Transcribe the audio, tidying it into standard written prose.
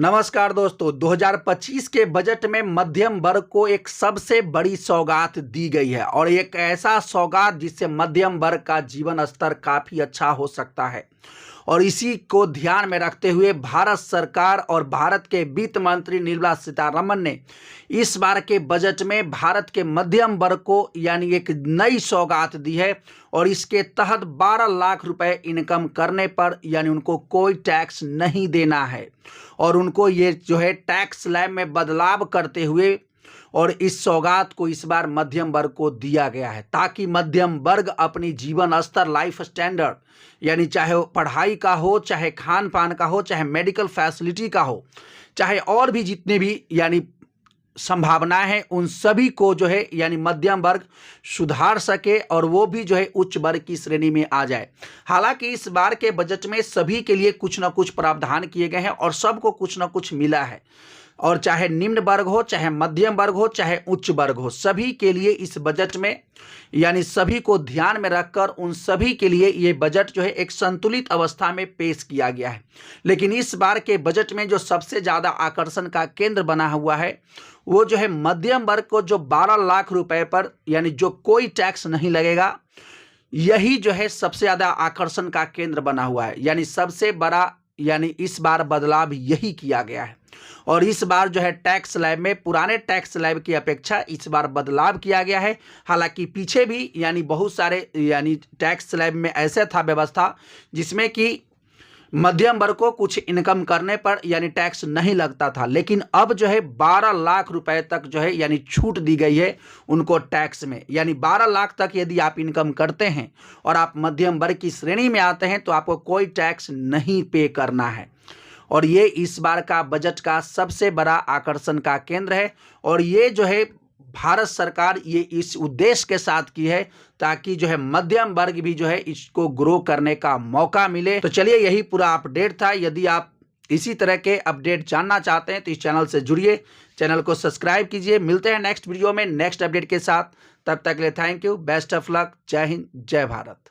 नमस्कार दोस्तों, 2025 के बजट में मध्यम वर्ग को एक सबसे बड़ी सौगात दी गई है और एक ऐसा सौगात जिससे मध्यम वर्ग का जीवन स्तर काफ़ी अच्छा हो सकता है। और इसी को ध्यान में रखते हुए भारत सरकार और भारत के वित्त मंत्री निर्मला सीतारमण ने इस बार के बजट में भारत के मध्यम वर्ग को यानी एक नई सौगात दी है और इसके तहत 12 लाख रुपए इनकम करने पर यानी उनको कोई टैक्स नहीं देना है और उनको ये जो है टैक्स स्लैब में बदलाव करते हुए और इस सौगात को इस बार मध्यम वर्ग को दिया गया है ताकि मध्यम वर्ग अपनी जीवन स्तर लाइफ स्टैंडर्ड यानी चाहे वो पढ़ाई का हो, चाहे खान पान का हो, चाहे मेडिकल फैसिलिटी का हो, चाहे और भी जितने भी यानी संभावनाएं हैं उन सभी को जो है यानी मध्यम वर्ग सुधार सके और वो भी जो है उच्च वर्ग की श्रेणी में आ जाए। हालांकि इस बार के बजट में सभी के लिए कुछ ना कुछ प्रावधान किए गए हैं और सबको कुछ ना कुछ मिला है और चाहे निम्न वर्ग हो, चाहे मध्यम वर्ग हो, चाहे उच्च वर्ग हो, सभी के लिए इस बजट में यानी सभी को ध्यान में रखकर उन सभी के लिए ये बजट जो है एक संतुलित अवस्था में पेश किया गया है। लेकिन इस बार के बजट में जो सबसे ज़्यादा आकर्षण का केंद्र बना हुआ है वो जो है मध्यम वर्ग को जो 12 लाख रुपए पर यानी जो कोई टैक्स नहीं लगेगा, यही जो है सबसे ज़्यादा आकर्षण का केंद्र बना हुआ है। यानी सबसे बड़ा यानी इस बार बदलाव यही किया गया है और इस बार जो है टैक्स स्लैब में पुराने टैक्स स्लैब की अपेक्षा इस बार बदलाव किया गया है। हालांकि पीछे भी यानी बहुत सारे यानी टैक्स स्लैब में ऐसे था व्यवस्था जिसमें कि मध्यम वर्ग को कुछ इनकम करने पर यानी टैक्स नहीं लगता था, लेकिन अब जो है 12 लाख रुपए तक जो है यानी छूट दी गई है उनको टैक्स में। यानी 12 लाख तक यदि आप इनकम करते हैं और आप मध्यम वर्ग की श्रेणी में आते हैं तो आपको कोई टैक्स नहीं पे करना है और ये इस बार का बजट का सबसे बड़ा आकर्षण का केंद्र है। और ये जो है भारत सरकार ये इस उद्देश्य के साथ की है ताकि जो है मध्यम वर्ग भी जो है इसको ग्रो करने का मौका मिले। तो चलिए, यही पूरा अपडेट था। यदि आप इसी तरह के अपडेट जानना चाहते हैं तो इस चैनल से जुड़िए, चैनल को सब्सक्राइब कीजिए। मिलते हैं नेक्स्ट वीडियो में नेक्स्ट अपडेट के साथ। तब तक के लिए thank you, best of luck, जय हिंद, जय भारत।